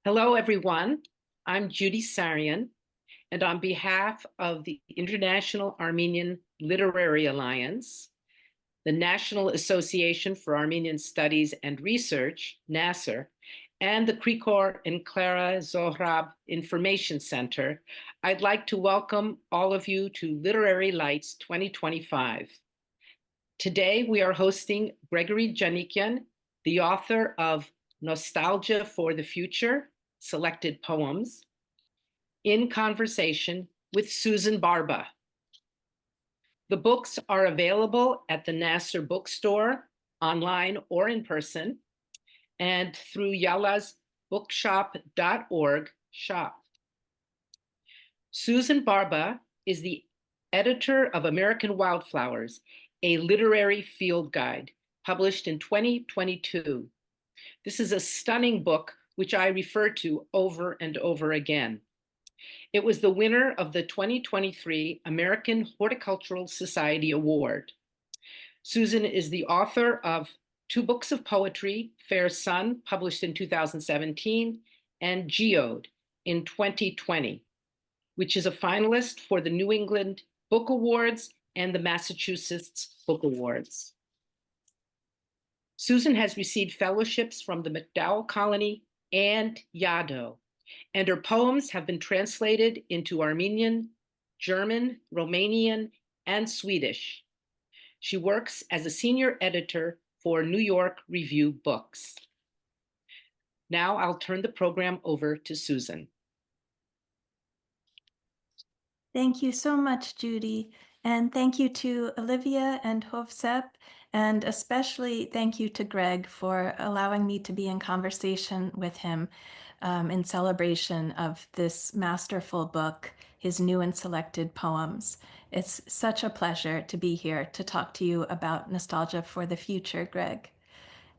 Hello, everyone. I'm Judy Sarian, and on behalf of the International Armenian Literary Alliance, the National Association for Armenian Studies and Research, NASER, and the Krikor and Clara Zohrab Information Center, I'd like to welcome all of you to Literary Lights 2025. Today, we are hosting Gregory Djanikian, the author of Nostalgia for the Future, Selected Poems, in conversation with Susan Barba. The books are available at the Nasser bookstore, online or in person, and through yalazbookshop.org shop. Susan Barba is the editor of American Wildflowers, a literary field guide, published in 2022. This is a stunning book which I refer to over and over again. It was the winner of the 2023 American Horticultural Society Award. Susan is the author of two books of poetry, Fair Sun, published in 2017, and Geode in 2020, which is a finalist for the New England Book Awards and the Massachusetts Book Awards. Susan has received fellowships from the MacDowell Colony and Yaddo, and her poems have been translated into Armenian, German, Romanian, and Swedish. She works as a senior editor for New York Review Books. Now I'll turn the program over to Susan. Thank you so much, Judy. And thank you to Olivia and Hovsep, and especially thank you to Greg for allowing me to be in conversation with him in celebration of this masterful book, his new and selected poems. It's such a pleasure to be here to talk to you about Nostalgia for the Future, Greg.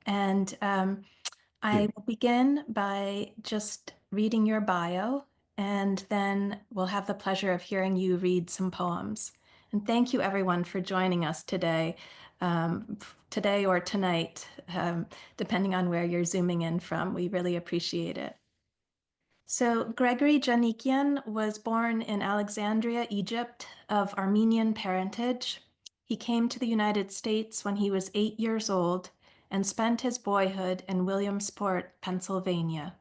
And I will begin by just reading your bio, and then we'll have the pleasure of hearing you read some poems. And thank you, everyone, for joining us today, today or tonight, depending on where you're zooming in from. We really appreciate it. So Gregory Djanikian was born in Alexandria, Egypt, of Armenian parentage. He came to the United States when he was 8 years old and spent his boyhood in Williamsport, Pennsylvania.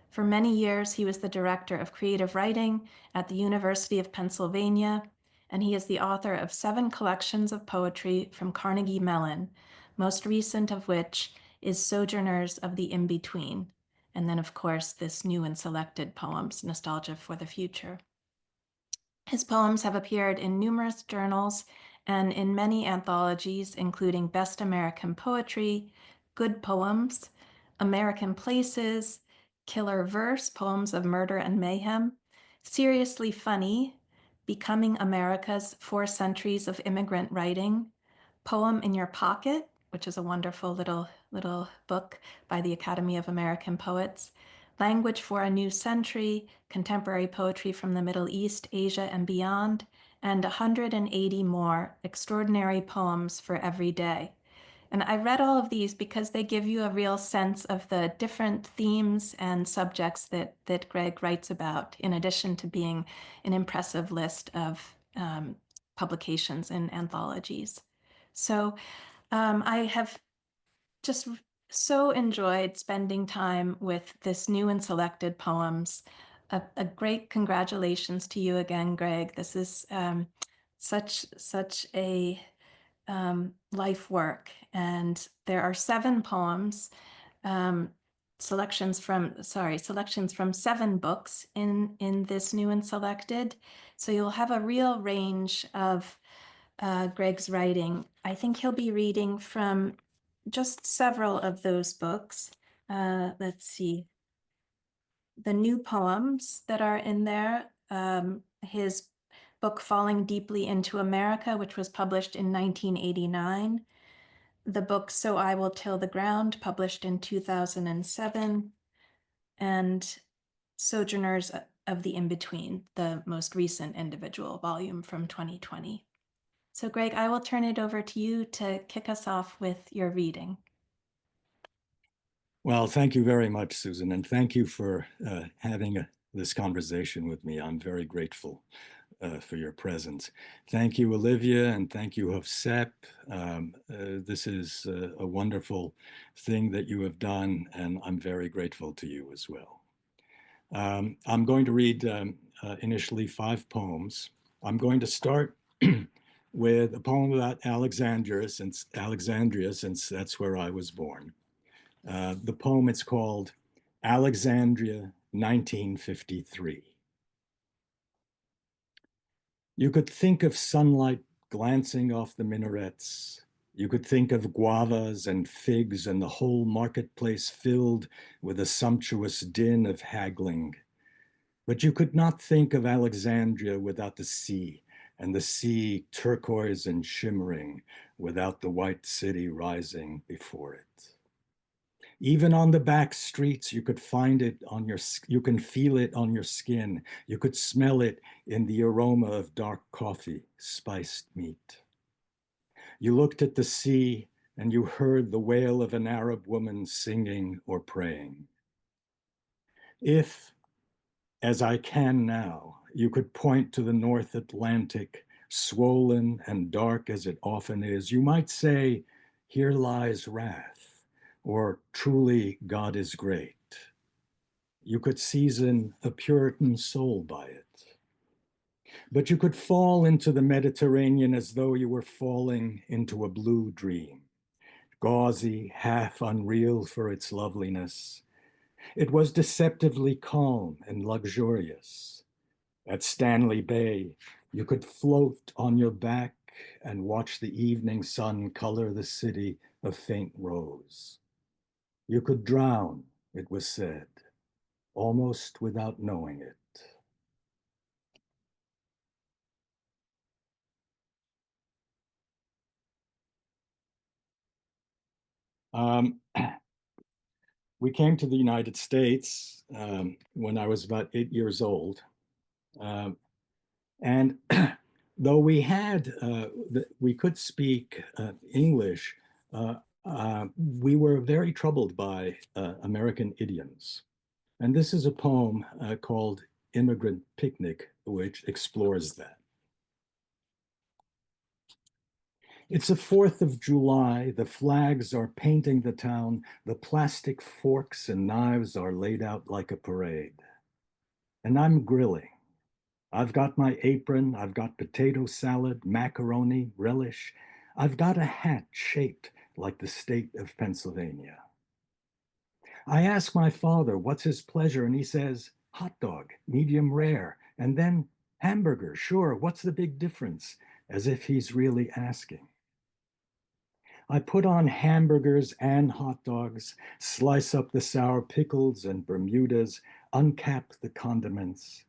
For many years, he was the director of creative writing at the University of Pennsylvania, and he is the author of 7 collections of poetry from Carnegie Mellon, most recent of which is Sojourners of the In-Between. And then, of course, this new and selected poems, Nostalgia for the Future. His poems have appeared in numerous journals and in many anthologies, including Best American Poetry, Good Poems, American Places, Killer Verse, Poems of Murder and Mayhem, Seriously Funny, Becoming America's 4 Centuries of Immigrant Writing, Poem in Your Pocket, which is a wonderful little book by the Academy of American Poets, Language for a New Century, Contemporary Poetry from the Middle East, Asia, and Beyond, and 180 more extraordinary poems for every day. And I read all of these because they give you a real sense of the different themes and subjects that Greg writes about, in addition to being an impressive list of publications and anthologies. So I have just so enjoyed spending time with this new and selected poems. A great congratulations to you again, Greg. This is such a life work, and there are 7 poems, selections from 7 books in this new and selected. So you'll have a real range of Greg's writing. I think he'll be reading from just several of those books. Let's see. The new poems that are in there, his book Falling Deeply into America, which was published in 1989. The book So I Will Till the Ground, published in 2007. And Sojourners of the In-Between, the most recent individual volume from 2020. So Greg, I will turn it over to you to kick us off with your reading. Well, thank you very much, Susan, and thank you for having this conversation with me. I'm very grateful for your presence. Thank you, Olivia, and thank you, Hofsep. This is a wonderful thing that you have done, and I'm very grateful to you as well. I'm going to read initially 5 poems. I'm going to start with a poem about Alexandria, since that's where I was born. The poem is called Alexandria, 1953. You could think of sunlight glancing off the minarets. You could think of guavas and figs and the whole marketplace filled with a sumptuous din of haggling. But you could not think of Alexandria without the sea, and the sea turquoise and shimmering without the white city rising before it. Even on the back streets, you could find it on you can feel it on your skin. You could smell it in the aroma of dark coffee, spiced meat. You looked at the sea and you heard the wail of an Arab woman singing or praying. If, as I can now, you could point to the North Atlantic, swollen and dark as it often is, you might say, here lies wrath, or truly God is great. You could season a Puritan soul by it. But you could fall into the Mediterranean as though you were falling into a blue dream, gauzy, half unreal for its loveliness. It was deceptively calm and luxurious. At Stanley Bay, you could float on your back and watch the evening sun color the city a faint rose. You could drown, it was said, almost without knowing it. Um, we came to the United States when I was about 8 years old. Um, and though we could speak English, we were very troubled by American idioms. And this is a poem called Immigrant Picnic, which explores that. It's the 4th of July. The flags are painting the town. The plastic forks and knives are laid out like a parade. And I'm grilling. I've got my apron. I've got potato salad, macaroni, relish. I've got a hat shaped like the state of Pennsylvania. I ask my father what's his pleasure, and he says, hot dog, medium rare, and then hamburger. Sure, what's the big difference? As if he's really asking. I put on hamburgers and hot dogs, slice up the sour pickles and Bermudas, uncap the condiments.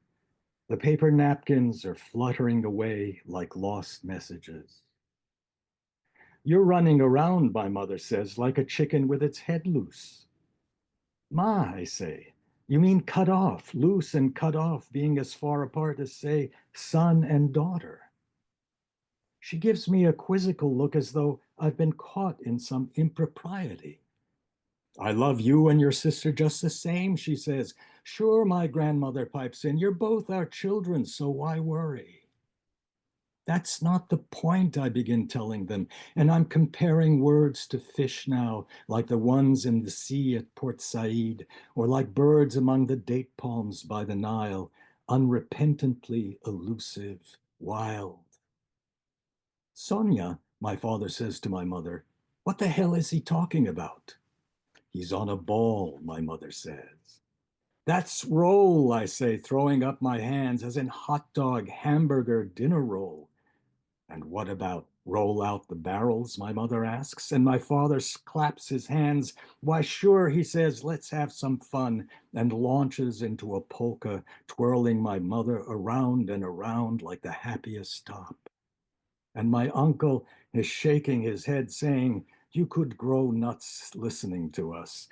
The paper napkins are fluttering away like lost messages. You're running around, my mother says, like a chicken with its head loose. Ma, I say, you mean cut off, loose and cut off, being as far apart as, say, son and daughter. She gives me a quizzical look as though I've been caught in some impropriety. I love you and your sister just the same, she says. Sure, my grandmother pipes in, you're both our children, so why worry? That's not the point, I begin telling them, and I'm comparing words to fish now, like the ones in the sea at Port Said, or like birds among the date palms by the Nile, unrepentantly elusive, wild. Sonia, my father says to my mother, what the hell is he talking about? He's on a ball, my mother says. That's roll, I say, throwing up my hands, as in hot dog, hamburger, dinner roll. And what about roll out the barrels, my mother asks, and my father claps his hands. Why, sure, he says, let's have some fun, and launches into a polka, twirling my mother around and around like the happiest top. And my uncle is shaking his head, saying, you could grow nuts listening to us.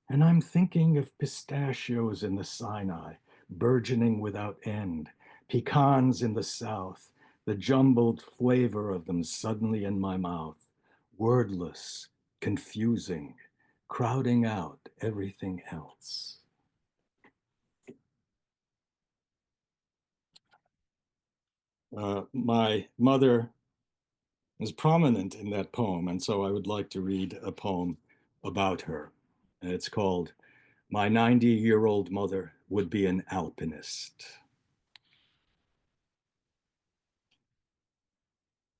And I'm thinking of pistachios in the Sinai, burgeoning without end, pecans in the south, the jumbled flavor of them suddenly in my mouth, wordless, confusing, crowding out everything else. My mother is prominent in that poem, and so I would like to read a poem about her. It's called My 90-Year-Old Mother Would Be an Alpinist.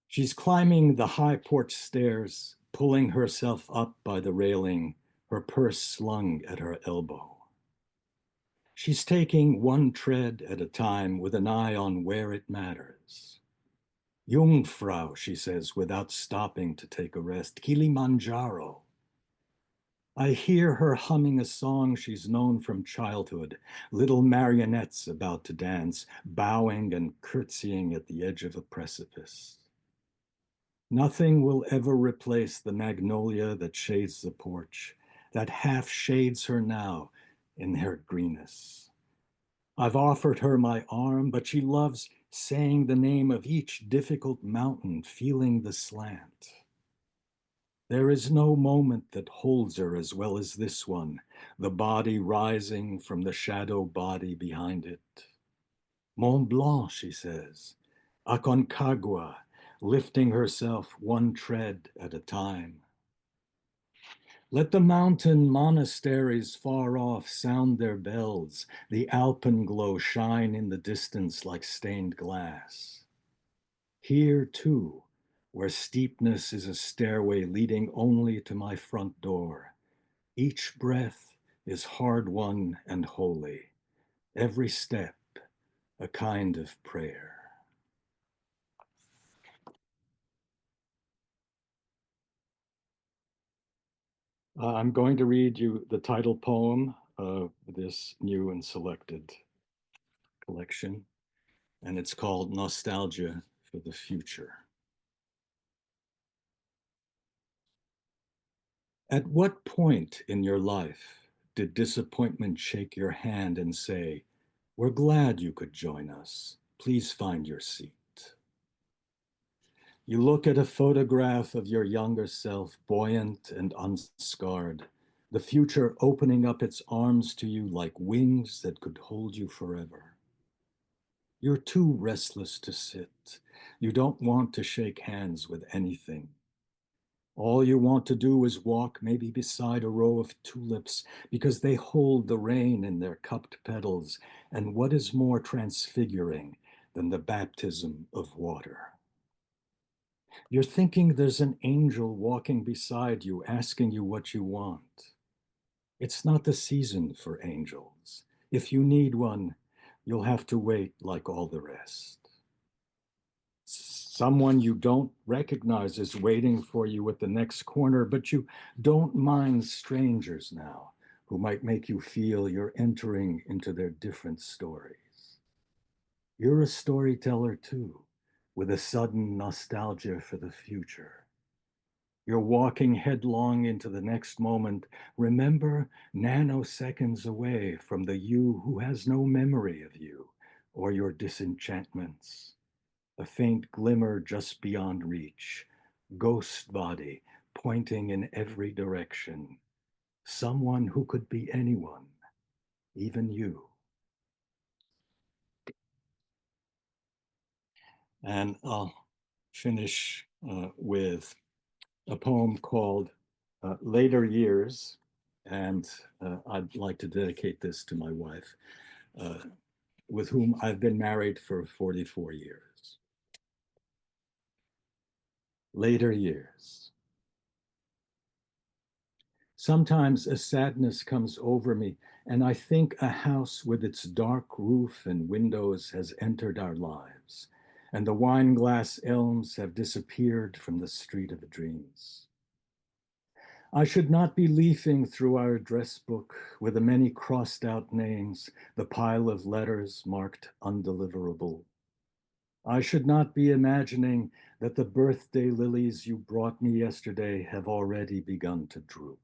She's climbing the high porch stairs, pulling herself up by the railing, her purse slung at her elbow. She's taking one tread at a time with an eye on where it matters. Jungfrau, she says, without stopping to take a rest. Kilimanjaro. I hear her humming a song she's known from childhood, little marionettes about to dance, bowing and curtsying at the edge of a precipice. Nothing will ever replace the magnolia that shades the porch, that half shades her now in her greenness. I've offered her my arm, but she loves saying the name of each difficult mountain, feeling the slant. There is no moment that holds her as well as this one, the body rising from the shadow body behind it. Mont Blanc, she says, Aconcagua, lifting herself one tread at a time. Let the mountain monasteries far off sound their bells, the alpenglow shine in the distance like stained glass. Here, too, where steepness is a stairway leading only to my front door, each breath is hard-won and holy, every step a kind of prayer. I'm going to read you the title poem of this new and selected collection, and it's called Nostalgia for the Future. At what point in your life did disappointment shake your hand and say, "We're glad you could join us. Please find your seat"? You look at a photograph of your younger self, buoyant and unscarred, the future opening up its arms to you like wings that could hold you forever. You're too restless to sit. You don't want to shake hands with anything. All you want to do is walk maybe beside a row of tulips because they hold the rain in their cupped petals, and what is more transfiguring than the baptism of water? You're thinking there's an angel walking beside you, asking you what you want. It's not the season for angels. If you need one, you'll have to wait like all the rest. Someone you don't recognize is waiting for you at the next corner, but you don't mind strangers now who might make you feel you're entering into their different stories. You're a storyteller too, with a sudden nostalgia for the future. You're walking headlong into the next moment. Remember, nanoseconds away from the you who has no memory of you or your disenchantments. A faint glimmer just beyond reach, ghost body pointing in every direction. Someone who could be anyone, even you. And I'll finish with a poem called Later Years, and I'd like to dedicate this to my wife, with whom I've been married for 44 years. Later Years. Sometimes a sadness comes over me, and I think a house with its dark roof and windows has entered our lives, and the wine-glass elms have disappeared from the street of dreams. I should not be leafing through our address book with the many crossed out names, the pile of letters marked undeliverable. I should not be imagining that the birthday lilies you brought me yesterday have already begun to droop.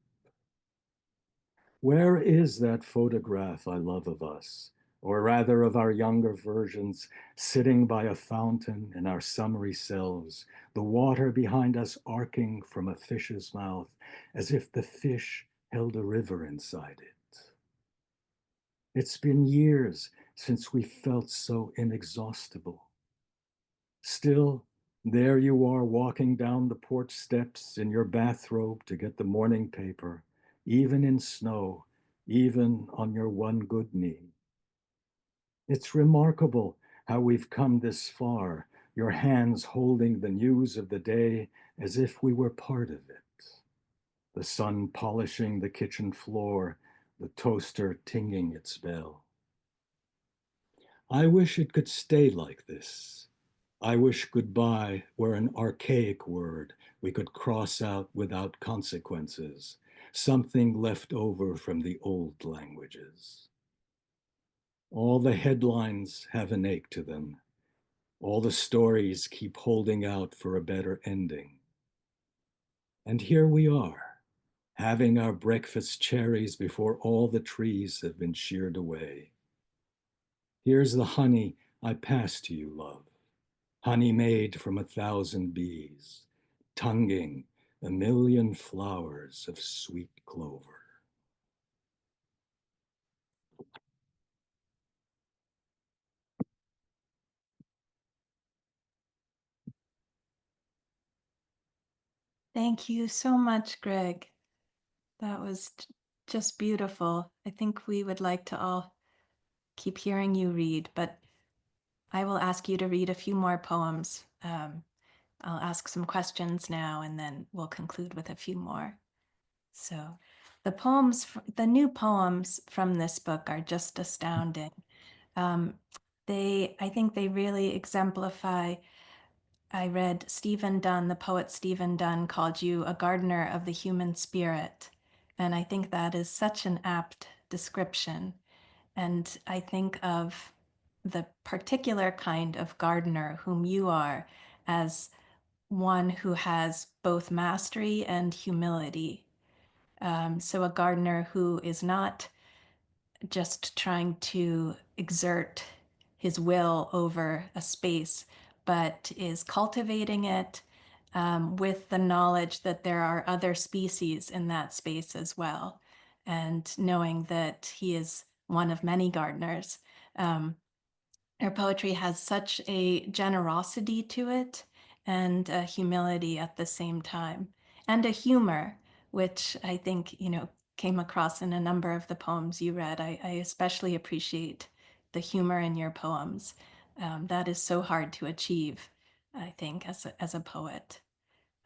Where is that photograph I love of us, or rather of our younger versions, sitting by a fountain in our summery selves, the water behind us arcing from a fish's mouth, as if the fish held a river inside it. It's been years since we felt so inexhaustible. Still, there you are walking down the porch steps in your bathrobe to get the morning paper, even in snow, even on your one good knee. It's remarkable how we've come this far, your hands holding the news of the day as if we were part of it. The sun polishing the kitchen floor, the toaster tinging its bell. I wish it could stay like this. I wish goodbye were an archaic word we could cross out without consequences, something left over from the old languages. All the headlines have an ache to them. All the stories keep holding out for a better ending. And here we are, having our breakfast cherries before all the trees have been sheared away. Here's the honey I pass to you, love. Honey made from 1,000 bees, tonguing 1,000,000 flowers of sweet clover. Thank you so much, Greg. That was just beautiful. I think we would like to all keep hearing you read, but I will ask you to read a few more poems. I'll ask some questions now, and then we'll conclude with a few more. So the new poems from this book are just astounding. I think they really exemplify. I read Stephen Dunn, the poet Stephen Dunn, called you a gardener of the human spirit. And I think that is such an apt description. And I think of the particular kind of gardener whom you are as one who has both mastery and humility. So a gardener who is not just trying to exert his will over a space, but is cultivating it with the knowledge that there are other species in that space as well, and knowing that he is one of many gardeners. Her poetry has such a generosity to it and a humility at the same time, and a humor, which I think, came across in a number of the poems you read. I especially appreciate the humor in your poems. That is so hard to achieve, I think, as a poet.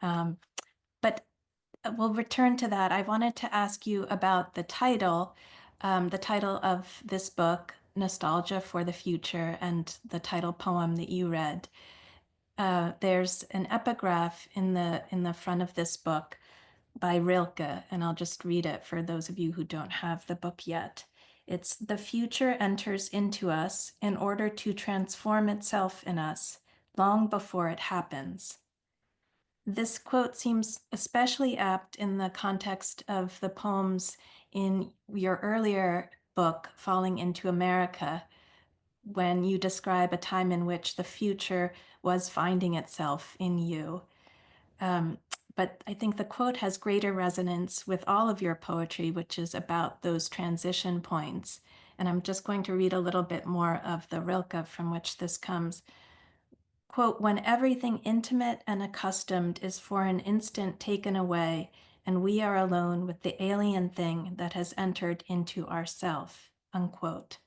But we'll return to that. I wanted to ask you about the title of this book, Nostalgia for the Future, and the title poem that you read. There's an epigraph in the front of this book by Rilke, and I'll just read it for those of you who don't have the book yet. It's, "The future enters into us in order to transform itself in us long before it happens." This quote seems especially apt in the context of the poems in your earlier book, Falling into America, when you describe a time in which the future was finding itself in you. But I think the quote has greater resonance with all of your poetry, which is about those transition points. And I'm just going to read a little bit more of the Rilke from which this comes. Quote, "When everything intimate and accustomed is for an instant taken away, and we are alone with the alien thing that has entered into ourself," unquote.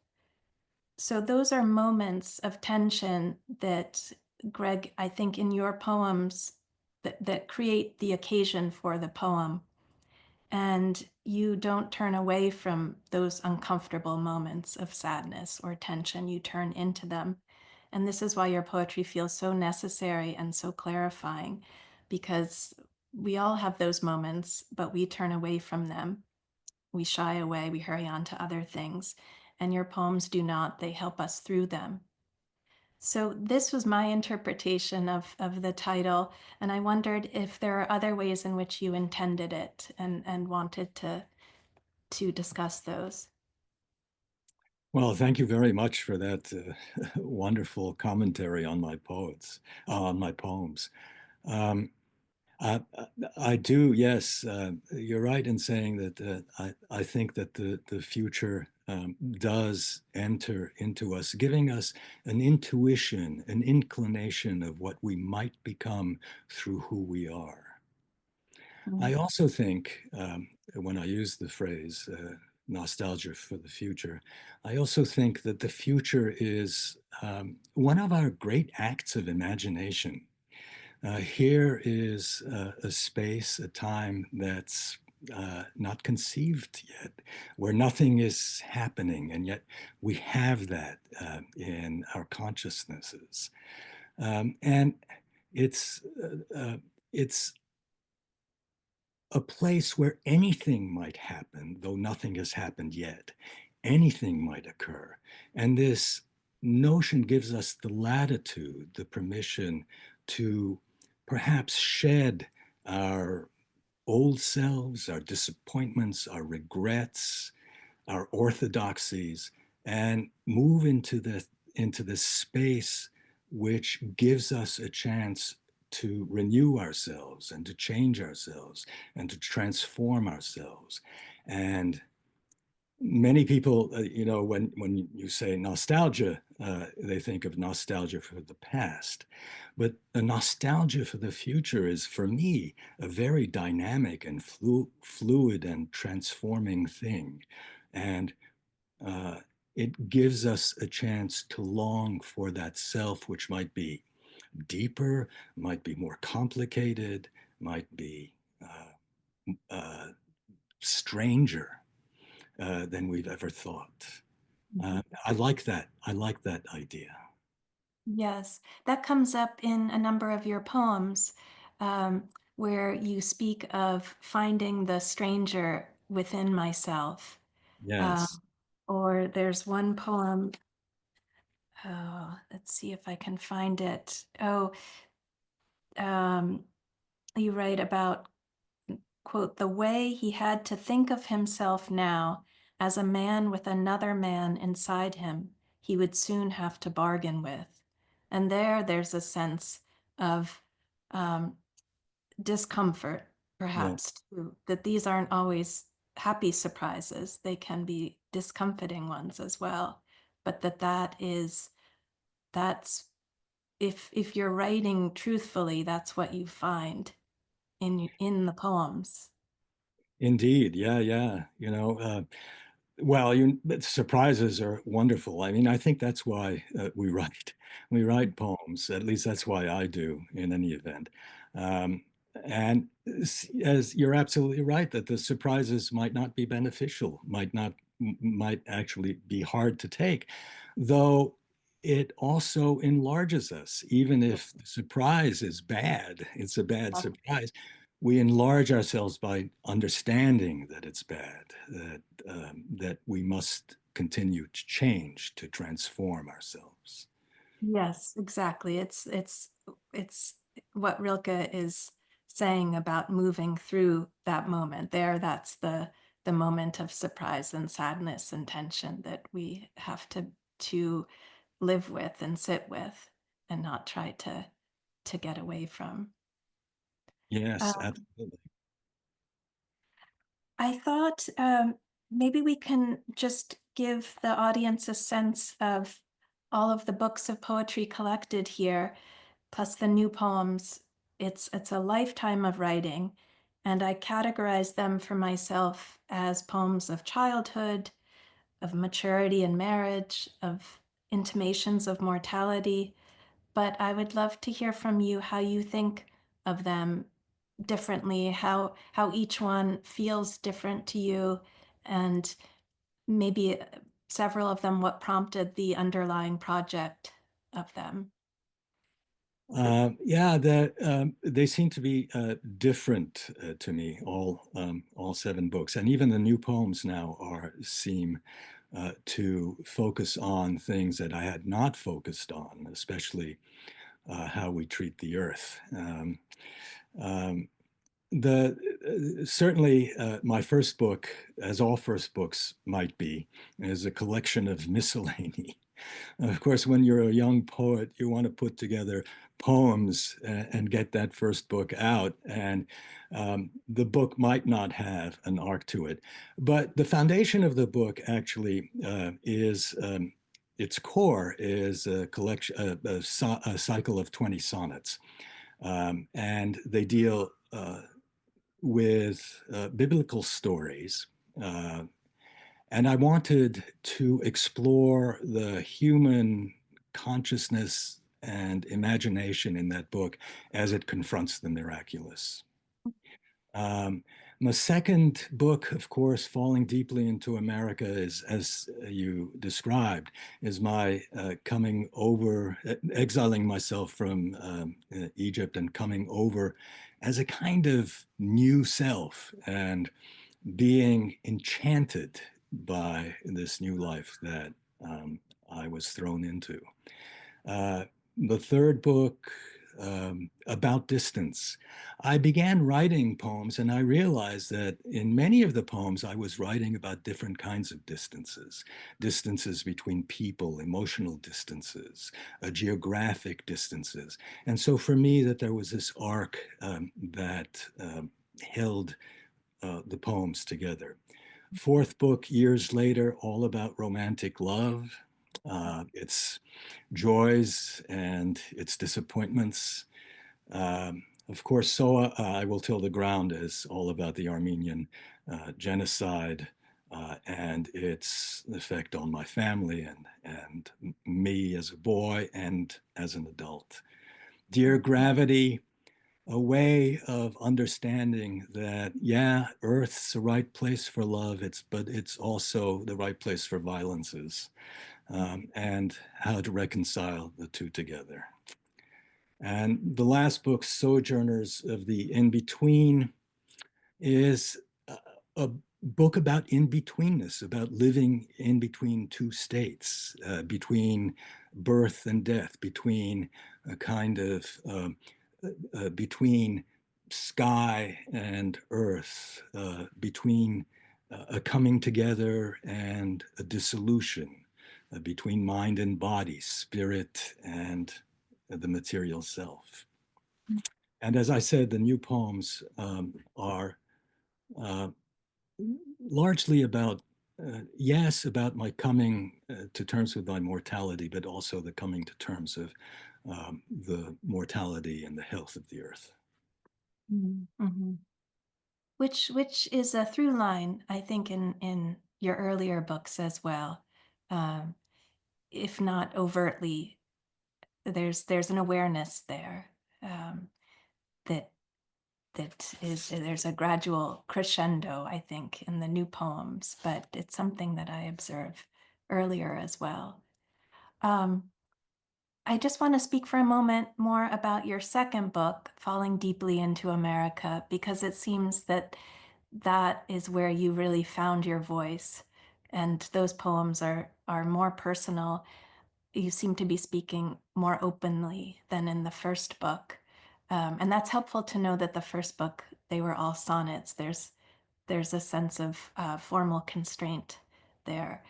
So those are moments of tension that, Greg, I think in your poems that create the occasion for the poem. And you don't turn away from those uncomfortable moments of sadness or tension. You turn into them. And this is why your poetry feels so necessary and so clarifying, because we all have those moments, but we turn away from them. We shy away, we hurry on to other things. And your poems do not, they help us through them. So this was my interpretation of the title, and I wondered if there are other ways in which you intended it and wanted to discuss those. Well, thank you very much for that wonderful commentary on my poems. Um, Uh, I do, yes. You're right in saying that I think that the future does enter into us, giving us an intuition, an inclination of what we might become through who we are. I also think, when I use the phrase nostalgia for the future, I also think that the future is one of our great acts of imagination. Here is a space, a time that's not conceived yet, where nothing is happening, and yet we have that in our consciousnesses. And it's it's a place where anything might happen, though nothing has happened yet. Anything might occur. And this notion gives us the latitude, the permission to perhaps shed our old selves, our disappointments, our regrets, our orthodoxies, and move into this space which gives us a chance to renew ourselves and to change ourselves and to transform ourselves. And many people, when you say nostalgia, they think of nostalgia for the past. But a nostalgia for the future is, for me, a very dynamic and fluid and transforming thing. And uh, it gives us a chance to long for that self, which might be deeper, might be more complicated, might be stranger than we've ever thought. I like that. I like that idea. Yes, that comes up in a number of your poems, where you speak of finding the stranger within myself. Yes. Um, or there's one poem, oh, let's see if I can find it. Oh, um, you write about, quote, the way he had to think of himself now as a man with another man inside him he would soon have to bargain with. And there's a sense of um, discomfort, Yeah. perhaps, too, that these aren't always happy surprises. They can be discomforting ones as well. But that's, if you're writing truthfully, that's what you find in the poems. Indeed. Yeah. Yeah. Well, surprises are wonderful. I mean, I think that's why we write poems. At least that's why I do in any event. Um, and as you're absolutely right that the surprises might not be beneficial, might actually be hard to take, though it also enlarges us. Even if the surprise is bad, it's a bad surprise. We enlarge ourselves by understanding that it's bad, that we must continue to change, to transform ourselves. Yes, exactly. It's what Rilke is saying about moving through that moment. That's the moment of surprise and sadness and tension that we have to live with and sit with and not try to get away from. Yes, Uh, absolutely. I thought maybe we can just give the audience a sense of all of the books of poetry collected here, plus the new poems. It's a lifetime of writing, and I categorize them for myself as poems of childhood, of maturity and marriage, of intimations of mortality. But I would love to hear from you how you think of them differently, how each one feels different to you, and maybe several of them, what prompted the underlying project of them. Yeah, they seem to be different to me. All seven books, and even the new poems now seem to focus on things that I had not focused on, especially how we treat the earth. Um, the Certainly my first book, as all first books might be, is a collection of miscellany. Of course, when you're a young poet, you want to put together poems and get that first book out. And the book might not have an arc to it. But the foundation of the book actually is its core is a collection, a cycle of 20 sonnets. And they deal with biblical stories. And I wanted to explore the human consciousness and imagination in that book as it confronts the miraculous. The second book, of course, Falling Deeply into America, is, as you described, is my coming over, exiling myself from Egypt and coming over as a kind of new self and being enchanted by this new life that I was thrown into. The third book, about distance, I began writing poems and I realized that in many of the poems I was writing about different kinds of distances, distances between people, emotional distances, geographic distances. And so for me that there was this arc that held the poems together. Fourth book, years later, all about romantic love, its joys and its disappointments. Of course, So I Will Till the Ground is all about the Armenian genocide and its effect on my family and me as a boy and as an adult. Dear Gravity, a way of understanding that, yeah, Earth's the right place for love, but it's also the right place for violences, and how to reconcile the two together. And the last book, Sojourners of the In-Between, is a book about in-betweenness, about living in between two states, between birth and death, between a kind of between sky and earth, between a coming together and a dissolution, between mind and body, spirit and the material self. And as I said, the new poems are largely about, yes, about my coming to terms with my mortality, but also the coming to terms of the mortality and the health of the earth. Mm-hmm. Which is a through line, I think, in your earlier books as well. If not overtly, there's an awareness there that there's a gradual crescendo, I think, in the new poems, but it's something that I observe earlier as well. I just want to speak for a moment more about your second book, Falling Deeply into America, because it seems that that is where you really found your voice. And those poems are more personal. You seem to be speaking more openly than in the first book. And that's helpful to know that the first book, they were all sonnets. There's a sense of formal constraint there.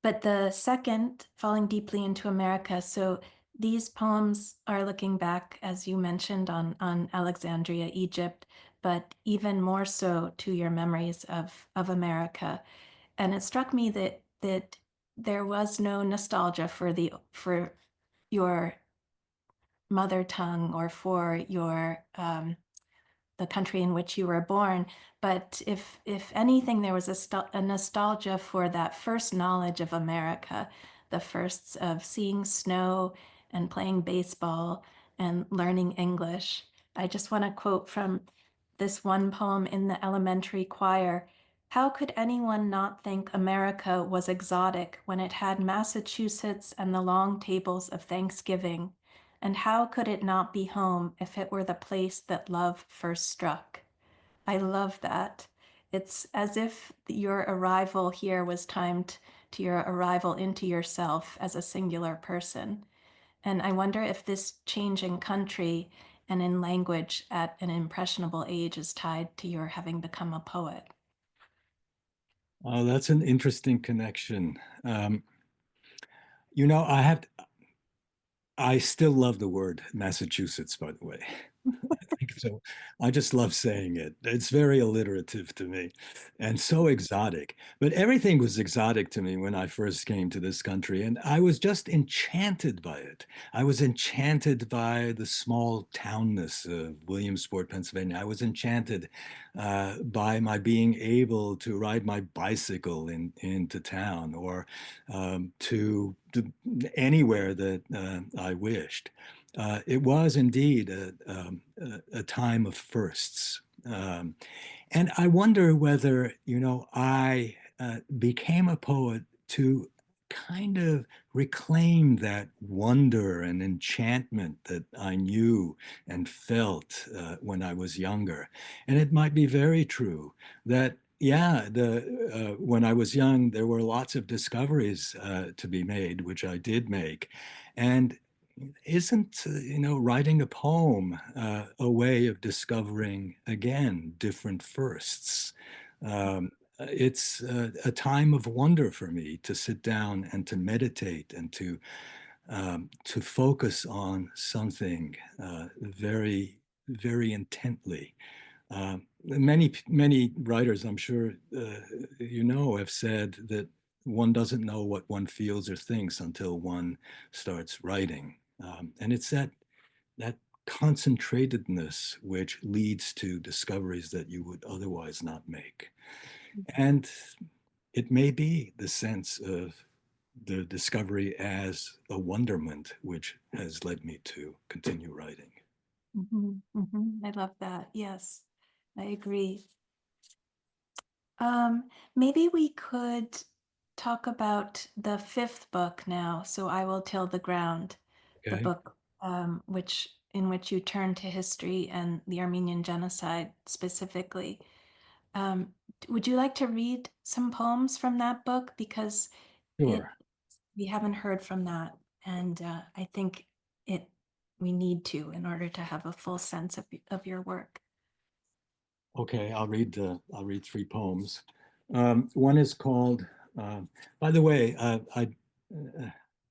But the second, Falling Deeply into America, so these poems are looking back, as you mentioned, on Alexandria, Egypt, but even more so to your memories of America. And it struck me that there was no nostalgia for your mother tongue or for your the country in which you were born, but if anything, there was a nostalgia for that first knowledge of America, the firsts of seeing snow and playing baseball and learning English. I just want to quote from this one poem in the elementary choir. How could anyone not think America was exotic when it had Massachusetts and the long tables of Thanksgiving? And how could it not be home if it were the place that love first struck? I love that. It's as if your arrival here was timed to your arrival into yourself as a singular person. And I wonder if this change in country and in language at an impressionable age is tied to your having become a poet. Oh, that's an interesting connection. You know, I still love the word Massachusetts, by the way. I think so. I just love saying it. It's very alliterative to me and so exotic. But everything was exotic to me when I first came to this country, and I was just enchanted by it. I was enchanted by the small townness of Williamsport, Pennsylvania. I was enchanted by my being able to ride my bicycle into town or to anywhere that I wished. It was indeed a time of firsts. And I wonder whether, I became a poet to kind of reclaim that wonder and enchantment that I knew and felt when I was younger. And it might be very true that, yeah, when I was young, there were lots of discoveries to be made, which I did make. And isn't writing a poem a way of discovering again different firsts? It's a time of wonder for me to sit down and to meditate and to focus on something very very intently. Many writers, I'm sure have said that one doesn't know what one feels or thinks until one starts writing. And it's that concentratedness which leads to discoveries that you would otherwise not make. And it may be the sense of the discovery as a wonderment which has led me to continue writing. I love that. Yes, I agree. Maybe we could talk about the fifth book now. So I Will Till the Ground, the Okay. book in which you turn to history and the Armenian genocide specifically. Um, would you like to read some poems from that book? Because it Sure. we haven't heard from that, and I think it we need to in order to have a full sense of your work. Okay, I'll read three poems. One is called. Uh, by the way,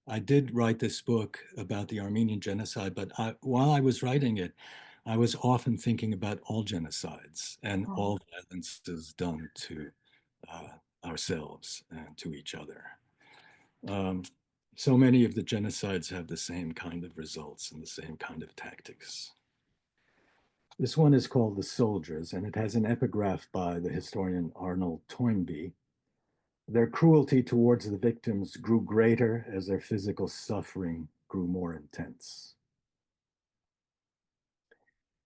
I did write this book about the Armenian genocide, but while I was writing it, I was often thinking about all genocides and Oh. all violences done to uh, ourselves and to each other. Um, so many of the genocides have the same kind of results and the same kind of tactics. This one is called The Soldiers, and it has an epigraph by the historian Arnold Toynbee. Their cruelty towards the victims grew greater as their physical suffering grew more intense.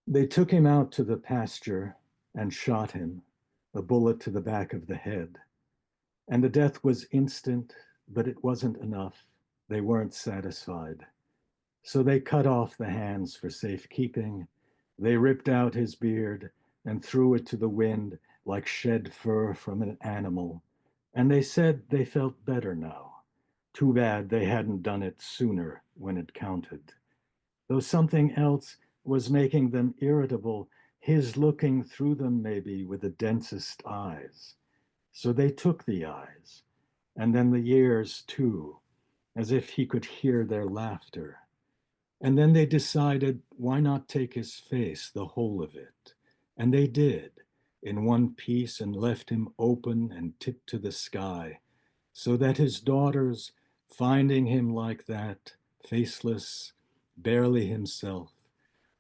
They took him out to the pasture and shot him, a bullet to the back of the head. And the death was instant, but it wasn't enough. They weren't satisfied. So they cut off the hands for safekeeping. They ripped out his beard and threw it to the wind like shed fur from an animal. And they said they felt better now. Too bad they hadn't done it sooner when it counted. Though something else was making them irritable, his looking through them maybe with the densest eyes. So they took the eyes, and then the years too, as if he could hear their laughter. And then they decided, why not take his face, the whole of it? And they did, in one piece, and left him open and tipped to the sky, so that his daughters, finding him like that, faceless, barely himself,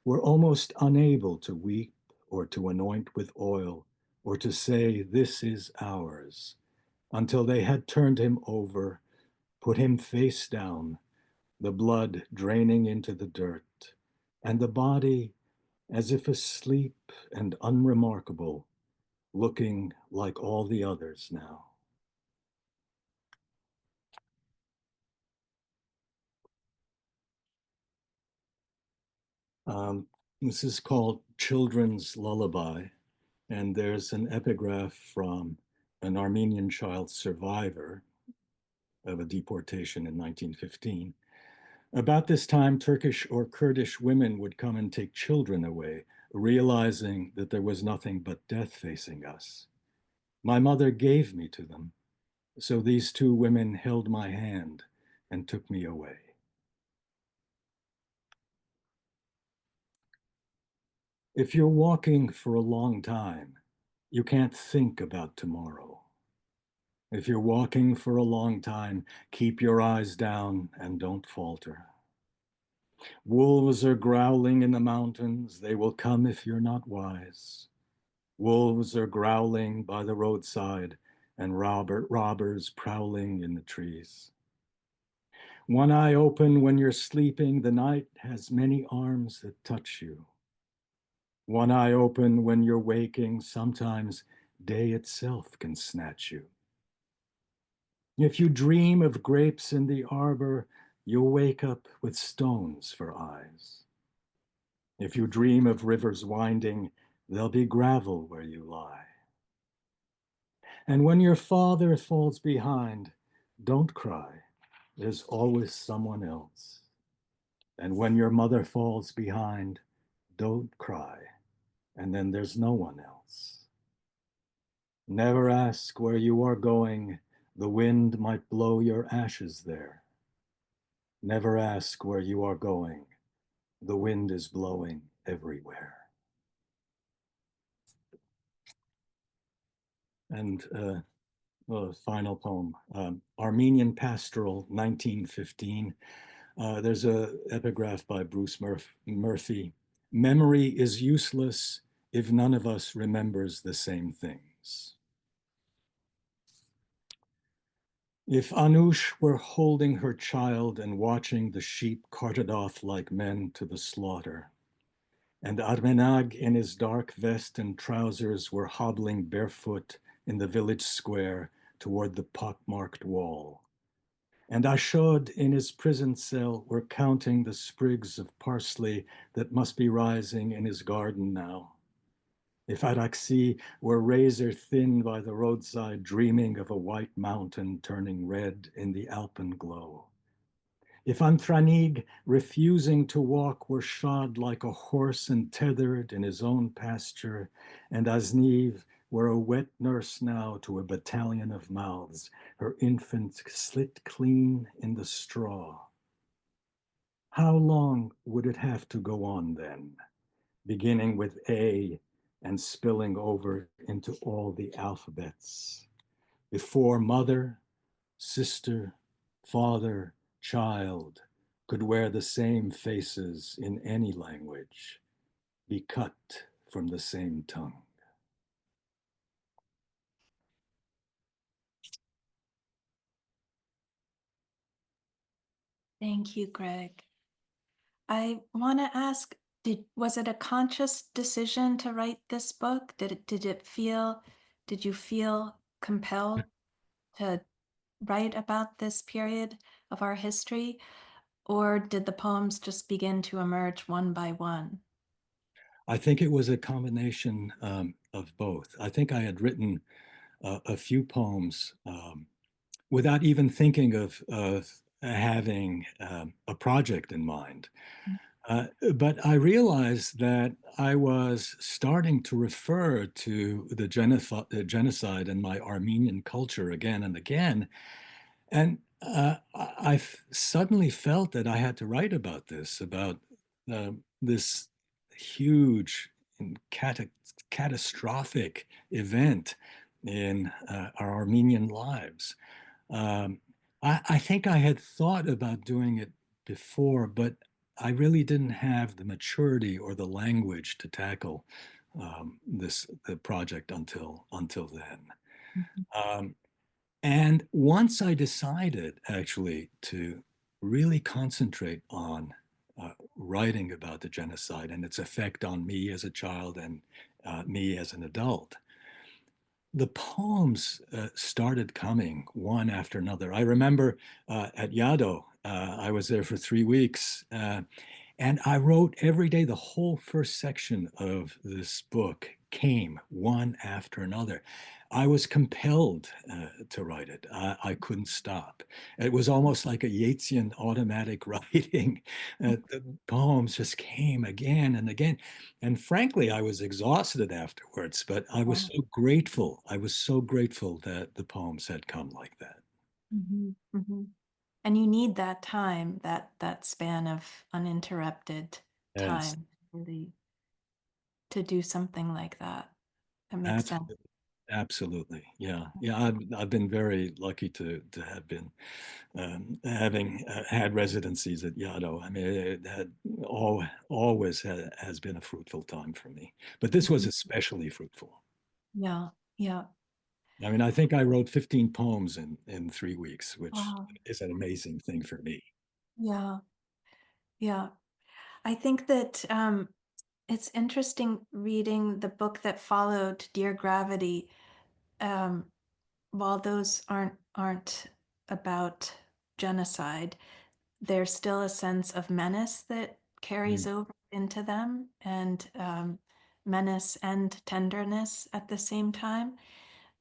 were almost unable to weep or to anoint with oil or to say, this is ours, until they had turned him over, put him face down, the blood draining into the dirt, and the body, as if asleep and unremarkable, looking like all the others now. This is called Children's Lullaby, and there's an epigraph from an Armenian child survivor of a deportation in 1915. About this time, Turkish or Kurdish women would come and take children away, realizing that there was nothing but death facing us. My mother gave me to them, so these two women held my hand and took me away. If you're walking for a long time, you can't think about tomorrow. If you're walking for a long time, keep your eyes down and don't falter. Wolves are growling in the mountains. They will come if you're not wise. Wolves are growling by the roadside and robbers prowling in the trees. One eye open when you're sleeping, the night has many arms that touch you. One eye open when you're waking, sometimes day itself can snatch you. If you dream of grapes in the arbor, you'll wake up with stones for eyes. If you dream of rivers winding, there'll be gravel where you lie. And when your father falls behind, don't cry. There's always someone else. And when your mother falls behind, don't cry. And then there's no one else. Never ask where you are going. The wind might blow your ashes there. Never ask where you are going. The wind is blowing everywhere. And final poem, Armenian Pastoral, 1915. There's an epigraph by Bruce Murphy. Memory is useless if none of us remembers the same things. If Anush were holding her child and watching the sheep carted off like men to the slaughter, and Armenag in his dark vest and trousers were hobbling barefoot in the village square toward the pockmarked wall, and Ashod in his prison cell were counting the sprigs of parsley that must be rising in his garden now. If Araksi were razor thin by the roadside, dreaming of a white mountain turning red in the alpenglow. If Antranig, refusing to walk, were shod like a horse and tethered in his own pasture, and Asniv were a wet nurse now to a battalion of mouths, her infant slit clean in the straw. How long would it have to go on then, beginning with A and spilling over into all the alphabets, before mother, sister, father, child could wear the same faces in any language, be cut from the same tongue? Thank you, Greg. I want to ask, was it a conscious decision to write this book? Did you feel compelled to write about this period of our history, or did the poems just begin to emerge one by one? I think it was a combination of both. I think I had written a few poems without even thinking of having a project in mind. But I realized that I was starting to refer to the genocide in my Armenian culture again and again. And I suddenly felt that I had to write about this, about this huge and catastrophic event in our Armenian lives. Um, I think I had thought about doing it before, but I really didn't have the maturity or the language to tackle the project until then. Mhm. And once I decided actually to really concentrate on writing about the genocide and its effect on me as a child and me as an adult, the poems started coming one after another. I remember at Yaddo, I was there for 3 weeks, and I wrote every day. The whole first section of this book came one after another. I was compelled to write it. I couldn't stop. It was almost like a Yeatsian automatic writing. The poems just came again and again. And frankly, I was exhausted afterwards, but I was so grateful. I was so grateful that the poems had come like that. Mhm, mhm. And you need that time, that span of uninterrupted Yes, time, really, to do something like that. That makes sense. absolutely. Absolutely. Yeah. Yeah. I've been very lucky to have been having had residencies at Yaddo. I mean, it had always has been a fruitful time for me, but this was Mhm. especially fruitful. Yeah, yeah. I mean, I think I wrote 15 poems in 3 weeks, which Wow. is an amazing thing for me. Yeah, yeah. I think that it's interesting reading the book that followed, Dear Gravity. Um, while those aren't about genocide, there's still a sense of menace that carries Mm, over into them, and menace and tenderness at the same time.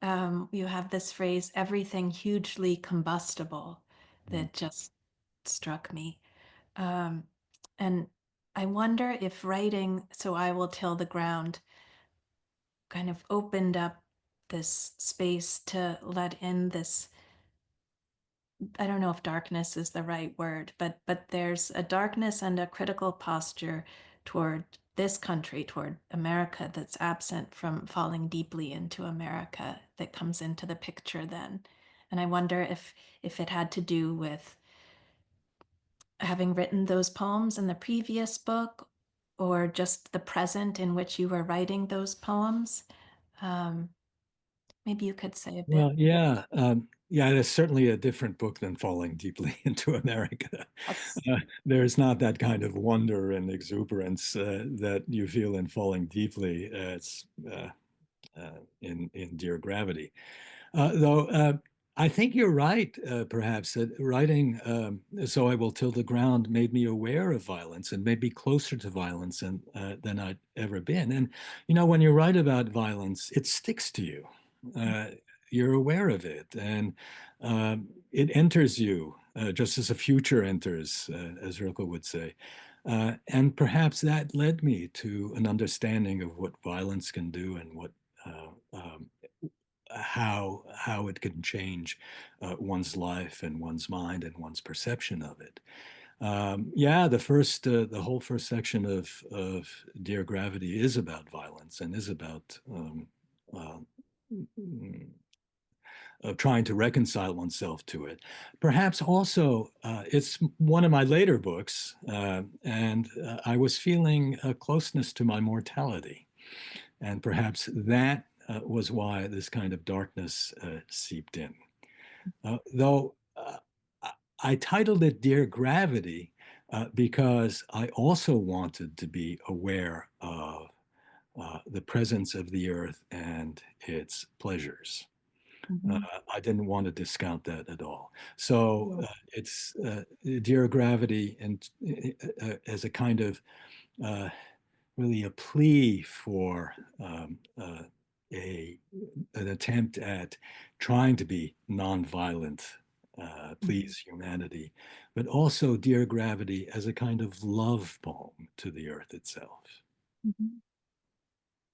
You have this phrase, everything hugely combustible, mm. that just struck me. Um, and I wonder if writing So I Will Till the Ground kind of opened up this space to let in this, I don't know if darkness is the right word, but there's a darkness and a critical posture toward this country, toward America, that's absent from Falling Deeply into America, that comes into the picture then. And I wonder if it had to do with having written those poems in the previous book, or just the present in which you were writing those poems. Um, Maybe you could say a bit. Well, yeah, yeah, it's certainly a different book than Falling Deeply into America. That's There's not that kind of wonder and exuberance that you feel in Falling Deeply. It's in Dear Gravity. Though I think you're right, perhaps, that writing So I Will Till the Ground made me aware of violence and made me closer to violence than I'd ever been. And, you know, when you write about violence, it sticks to you. Uh, you're aware of it, and it enters you just as a future enters, as Rilke would say. And perhaps that led me to an understanding of what violence can do and what how it can change one's life and one's mind and one's perception of it. Yeah, the whole first section of Dear Gravity is about violence and is about uh, of trying to reconcile oneself to it. Perhaps also, it's one of my later books, and I was feeling a closeness to my mortality. And perhaps that was why this kind of darkness seeped in. Though I titled it Dear Gravity because I also wanted to be aware of the presence of the earth and its pleasures. Mhm. I didn't want to discount that at all. So it's Dear Gravity and as a kind of uh, really a plea for a an attempt at trying to be nonviolent, Mhm. please humanity, but also Dear Gravity as a kind of love poem to the earth itself. Mhm.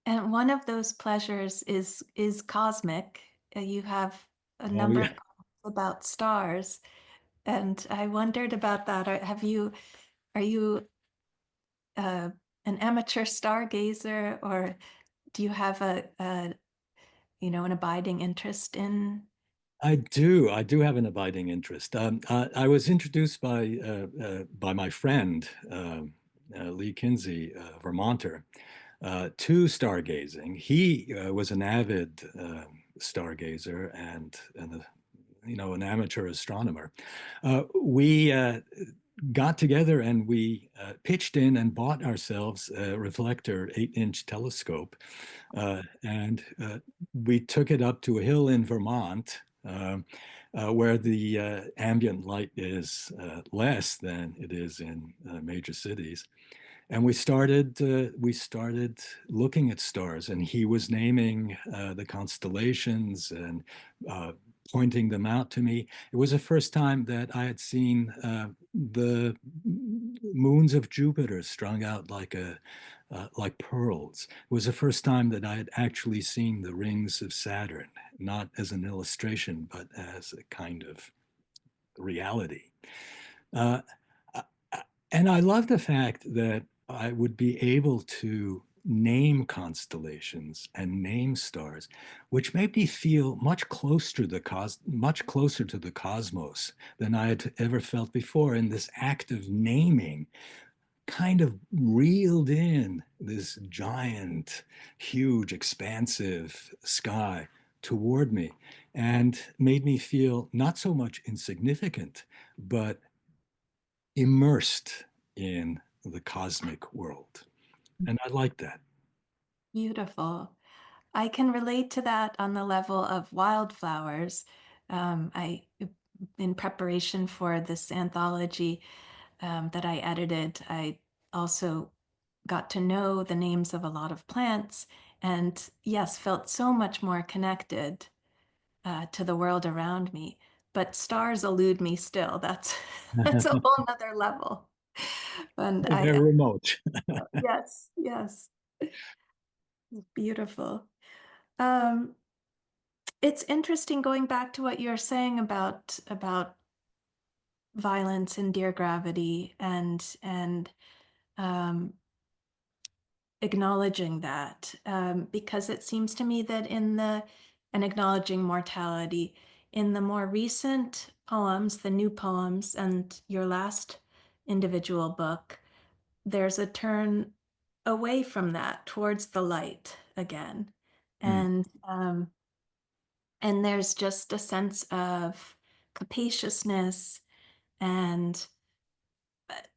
And one of those pleasures is cosmic. You have a Oh number yeah. of poems about stars, and I wondered about that. Are you uh, an amateur stargazer, or do you have an abiding interest in? I do have an abiding interest. I was introduced by my friend Lee Kinsey, Vermonter, to stargazing. He was an avid stargazer and you know, an amateur astronomer. We got together and we pitched in and bought ourselves a reflector 8-inch telescope, and we took it up to a hill in Vermont. Where the ambient light is less than it is in major cities, and we started looking at stars, and he was naming the constellations and uh, pointing them out to me. It was the first time that I had seen the moons of Jupiter strung out like pearls. It was the first time that I had actually seen the rings of Saturn, not as an illustration, but as a kind of reality. Uh, and I love the fact that I would be able to name constellations and name stars, which made me feel much closer to the cosmos than I had ever felt before. And this act of naming kind of reeled in this giant, huge, expansive sky toward me and made me feel not so much insignificant, but immersed in the cosmic world. And I like that. Beautiful. I can relate to that on the level of wildflowers. In preparation for this anthology that I edited, I also got to know the names of a lot of plants and, yes, felt so much more connected to the world around me. But stars elude me still. That's that's a whole nother level. And They're remote. yes, yes, beautiful. Um, it's interesting going back to what you're saying about violence and dear gravity and um, acknowledging that because it seems to me that and acknowledging mortality in the more recent poems, the new poems, and your last individual book, there's a turn away from that towards the light again, Mm. and there's just a sense of capaciousness and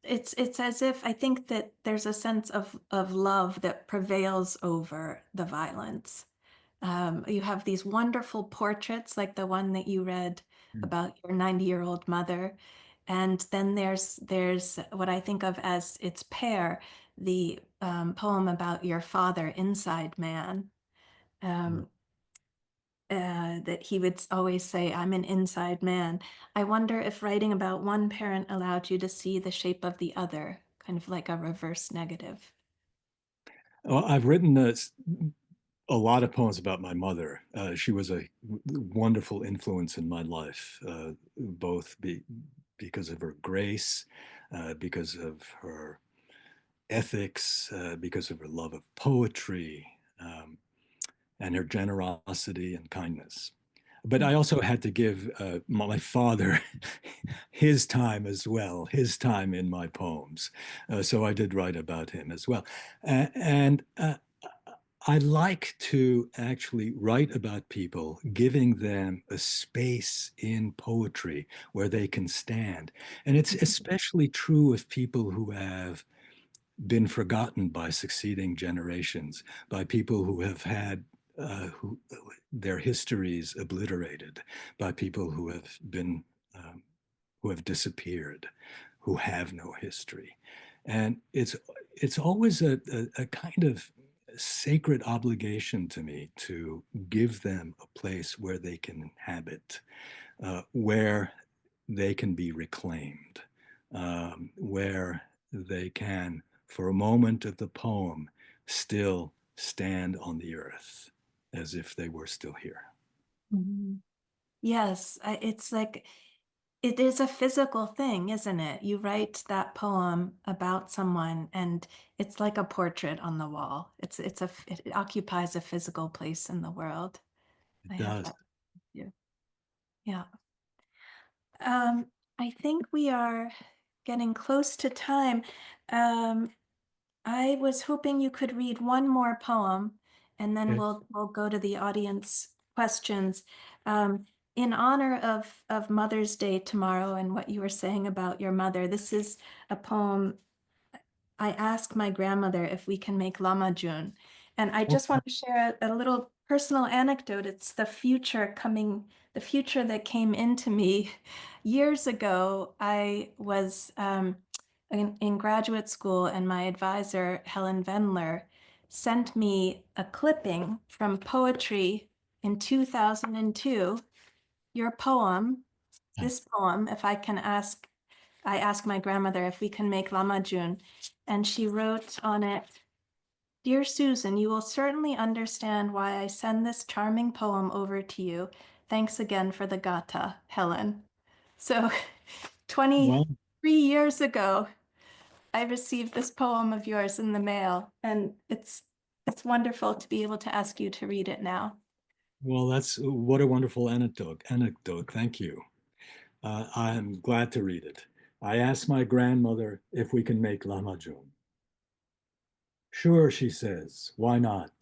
it's as if I think that there's a sense of love that prevails over the violence. You have these wonderful portraits like the one that you read about your 90-year-old mother, and then there's what I think of as its pair, the poem about your father, Inside Man. Mm. Um, that he would always say, I'm an inside man. I wonder if writing about one parent allowed you to see the shape of the other, kind of like a reverse negative. Well, I've written a lot of poems about my mother. She was a wonderful influence in my life, both because of her grace, because of her ethics, because of her love of poetry, and her generosity and kindness. But I also had to give my father his time as well, his time in my poems. So I did write about him as well. And I like to actually write about people, giving them a space in poetry where they can stand. And it's especially true of people who have been forgotten by succeeding generations, by people who have had their histories obliterated, by people who have been who have disappeared, who have no history, and it's always a kind of sacred obligation to me to give them a place where they can inhabit, where they can be reclaimed, where they can, for a moment of the poem, still stand on the earth as if they were still here. Mhm. Yes, it's like it is a physical thing, isn't it? You write that poem about someone, and it's like a portrait on the wall. It occupies a physical place in the world. I It have does. that. Yeah. Yeah. Um, I think we are getting close to time. Um, I was hoping you could read one more poem, and then Okay. we'll go to the audience questions. Um, in honor of Mother's Day tomorrow and what you were saying about your mother, this is a poem I asked my grandmother if we can make lamajun. And I just want to share a little personal anecdote. It's the future that came into me years ago. I was in graduate school, and my advisor, Helen Vendler, sent me a clipping from poetry in 2002. Your poem, this poem, if I can ask I asked my grandmother if we can make lamajun, and she wrote on it, Dear Susan, you will certainly understand why I send this charming poem over to you. Thanks again for the gata, Helen. So Well, 23 years ago, I received this poem of yours in the mail, and it's wonderful to be able to ask you to read it now. well, that's what a wonderful anecdote. Anecdote. Thank you. I'm glad to read it. I asked my grandmother if we can make lahmacun. Sure, she says. Why not?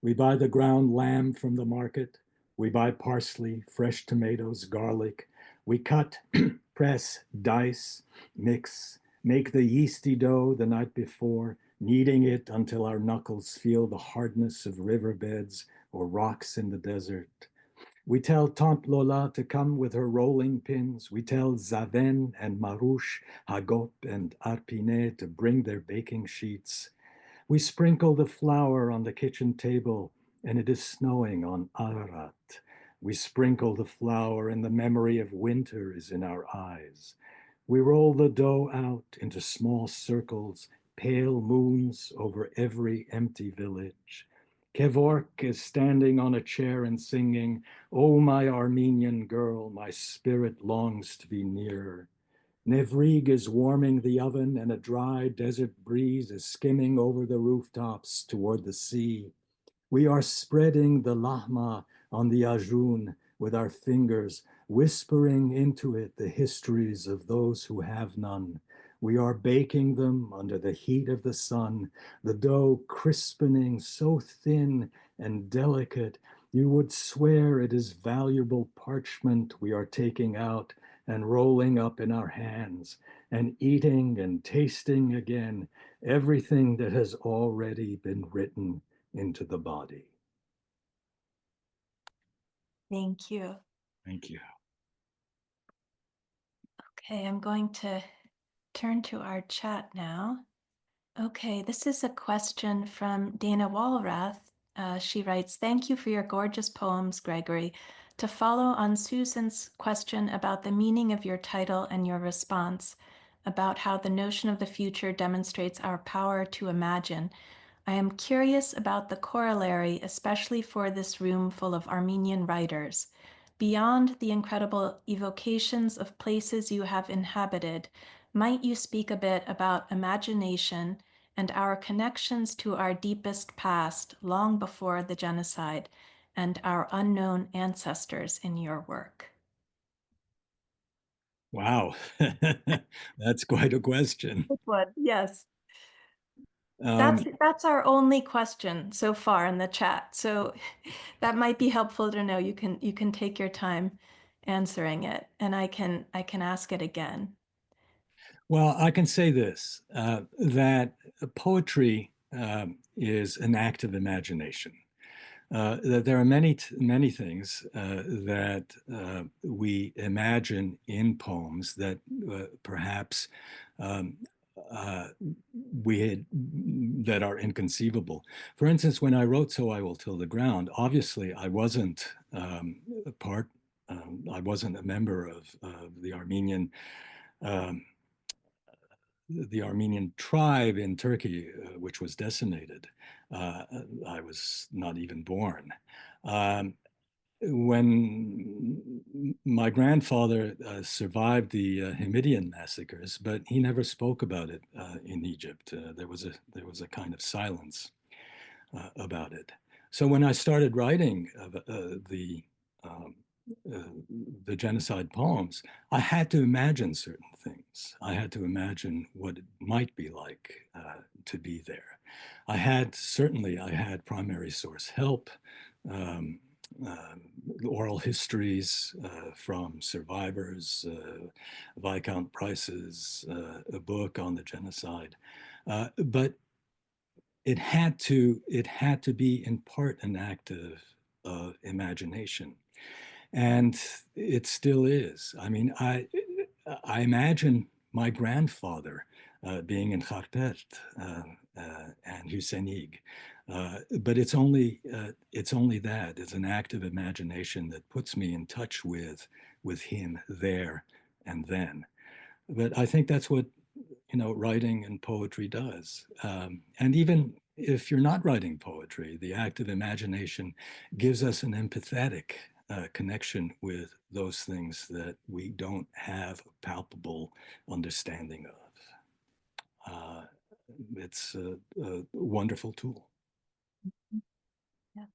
We buy the ground lamb from the market. We buy parsley, fresh tomatoes, garlic. We cut, press, dice, mix, make the yeasty dough the night before, kneading it until our knuckles feel the hardness of riverbeds or rocks in the desert. We tell Tante Lola to come with her rolling pins. We tell Zaven and Marouche, Hagop and Arpinet to bring their baking sheets. We sprinkle the flour on the kitchen table, and it is snowing on Ararat. We sprinkle the flour, and the memory of winter is in our eyes. We roll the dough out into small circles, pale moons over every empty village. Kevork is standing on a chair and singing, "Oh, my Armenian girl, my spirit longs to be nearer." Nevrig is warming the oven, and a dry desert breeze is skimming over the rooftops toward the sea. We are spreading the lahma on the ajun with our fingers, whispering into it the histories of those who have none. We are baking them under the heat of the sun, the dough crispening so thin and delicate, you would swear it is valuable parchment we are taking out and rolling up in our hands, and eating and tasting again everything that has already been written into the body. Thank you. Thank you. Okay, I'm going to turn to our chat now. Okay, this is a question from Dana Walrath. She writes, "Thank you for your gorgeous poems, Gregory. To follow on Susan's question about the meaning of your title and your response about how the notion of the future demonstrates our power to imagine, I am curious about the corollary, especially for this room full of Armenian writers. Beyond the incredible evocations of places you have inhabited, might you speak a bit about imagination and our connections to our deepest past long before the genocide and our unknown ancestors in your work?" Wow, that's quite a question. It would, yes. Um, That's our only question so far in the chat. So that might be helpful to know. You can take your time answering it, and I can ask it again. well, I can say this, that poetry is an act of imagination. That there are many things that we imagine in poems that perhaps um, uh, we had that are inconceivable. For instance, when I wrote "So I Will Till the Ground," obviously I wasn't a part. I wasn't a member of um, the Armenian tribe in Turkey, which was decimated. Uh, I was not even born. Um, when my grandfather survived the Hamidian massacres, but he never spoke about it in Egypt. There was a kind of silence about it. So when I started writing um, uh, the genocide poems, I had to imagine certain things. I had to imagine what it might be like to be there. I had primary source help, um, uh, oral histories from survivors, Viscount Price's a book on the genocide, but it had to be in part an act of imagination, and it still is. I mean, I imagine my grandfather being in Kharpet and Huseinig, but it's only that. It's an act of imagination that puts me in touch with him there and then. But I think that's what writing and poetry does. And even if you're not writing poetry, the act of imagination gives us an empathetic connection with those things that we don't have a palpable understanding of. It's a wonderful tool. Yes.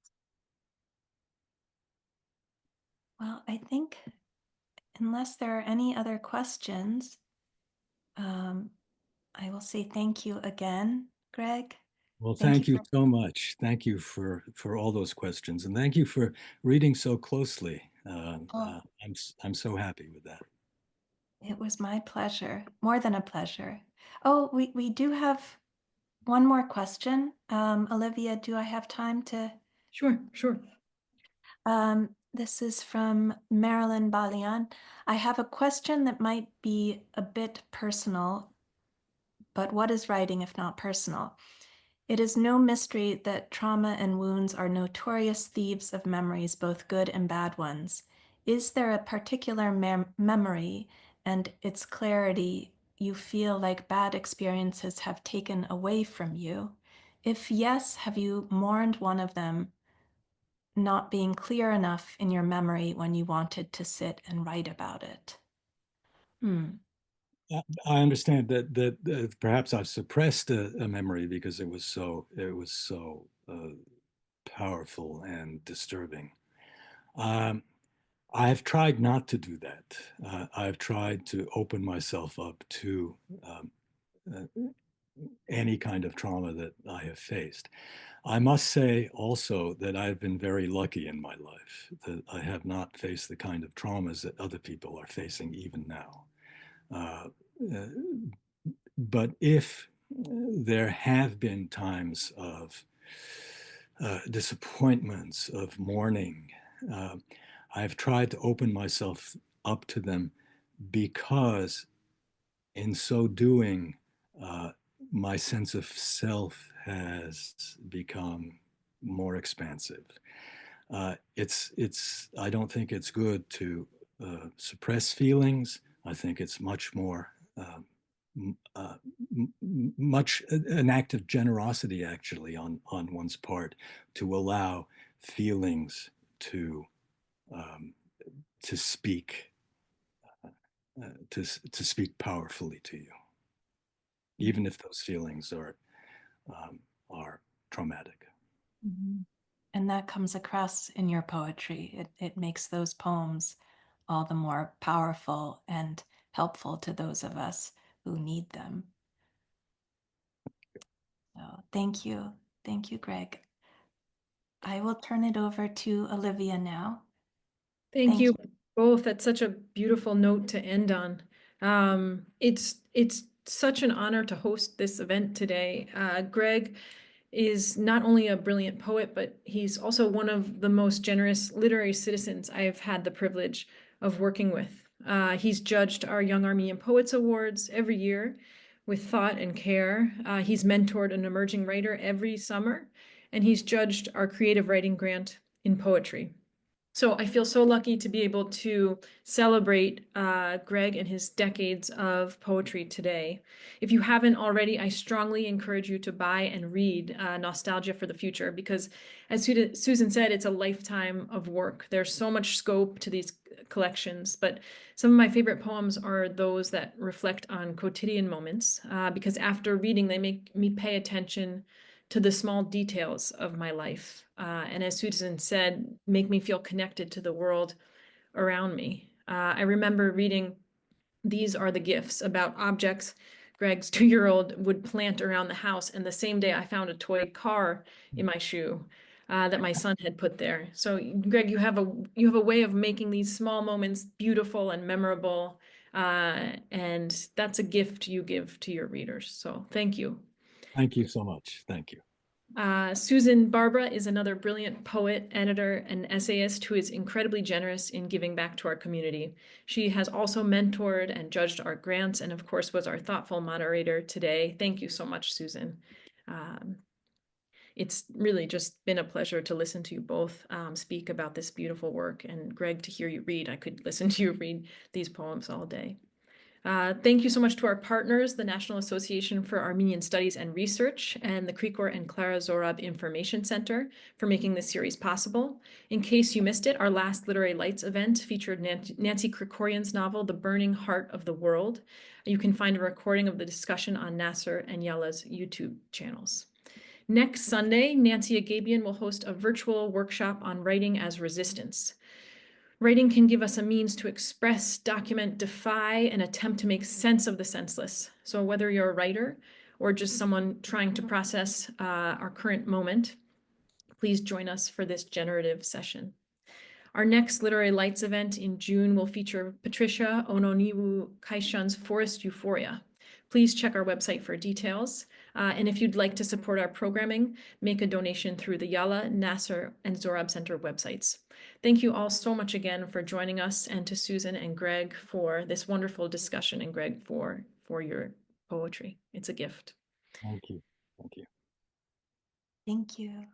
Well, I think unless there are any other questions, I will say thank you again, Greg. Well, Thank you thank you for, so much. Thank you for all those questions, and thank you for reading so closely. oh, I'm so happy with that. it was my pleasure, more than a pleasure. Oh, we do have one more question. Olivia, do I have time to? Sure, sure. This is from Marilyn Balian. I have a question that might be a bit personal, but what is writing if not personal? It is no mystery that trauma and wounds are notorious thieves of memories, both good and bad ones. Is there a particular memory and its clarity you feel like bad experiences have taken away from you? If yes, have you mourned one of them not being clear enough in your memory when you wanted to sit and write about it? I understand that perhaps I've suppressed a memory because it was so powerful and disturbing. I've tried not to do that. I've tried to open myself up to uh, any kind of trauma that I have faced. I must say also that I've been very lucky in my life, that I have not faced the kind of traumas that other people are facing even now. Uh, uh, but if there have been times of disappointments, of mourning, uh, I've tried to open myself up to them because in so doing, uh, my sense of self has become more expansive. I don't think it's good to suppress feelings. I think it's much more, uh, much an act of generosity actually on one's part to allow feelings to um, to speak to speak powerfully to you, even if those feelings are traumatic. Mm-hmm. And that comes across in your poetry. It makes those poems all the more powerful and helpful to those of us who need them. So thank you. Thank you, Greg. I will turn it over to Olivia now. Thank Thank you you. both. That's such a beautiful note to end on. It's such an honor to host this event today. Greg is not only a brilliant poet, but he's also one of the most generous literary citizens I have had the privilege of working with. He's judged our Young Armenian Poets Awards every year with thought and care. He's mentored an emerging writer every summer, and he's judged our creative writing grant in poetry. So I feel so lucky to be able to celebrate Greg and his decades of poetry today. If you haven't already, I strongly encourage you to buy and read Nostalgia for the Future, because as Susan said, it's a lifetime of work. There's so much scope to these collections, but some of my favorite poems are those that reflect on quotidian moments, because after reading, they make me pay attention to the small details of my life. And as Susan said, make me feel connected to the world around me. I remember reading These Are the Gifts about objects Greg's 2-year-old would plant around the house. And the same day I found a toy car in my shoe that my son had put there. So Greg, you have a way of making these small moments beautiful and memorable. And that's a gift you give to your readers. So thank you. Thank you so much. Thank you. Susan Barba is another brilliant poet, editor, and essayist who is incredibly generous in giving back to our community. She has also mentored and judged our grants, and of course was our thoughtful moderator today. Thank you so much, Susan. It's really just been a pleasure to listen to you both speak about this beautiful work, and Greg, to hear you read. I could listen to you read these poems all day. Thank you so much to our partners, the National Association for Armenian Studies and Research and the Krikor and Clara Zorab Information Center for making this series possible. In case you missed it, our last Literary Lights event featured Nancy Krikorian's novel, The Burning Heart of the World. You can find a recording of the discussion on Nasser and Yala's YouTube channels. Next Sunday, Nancy Agabian will host a virtual workshop on writing as resistance. Writing can give us a means to express, document, defy, and attempt to make sense of the senseless. So whether you're a writer or just someone trying to process our current moment, please join us for this generative session. Our next Literary Lights event in June will feature Patricia Ononiwu Kaishan's Forest Euphoria. Please check our website for details. And if you'd like to support our programming, make a donation through the Yala, Nasser, and Zorab Center websites. Thank you all so much again for joining us, and to Susan and Greg for this wonderful discussion, and Greg for your poetry. It's a gift. Thank you. Thank you. Thank you.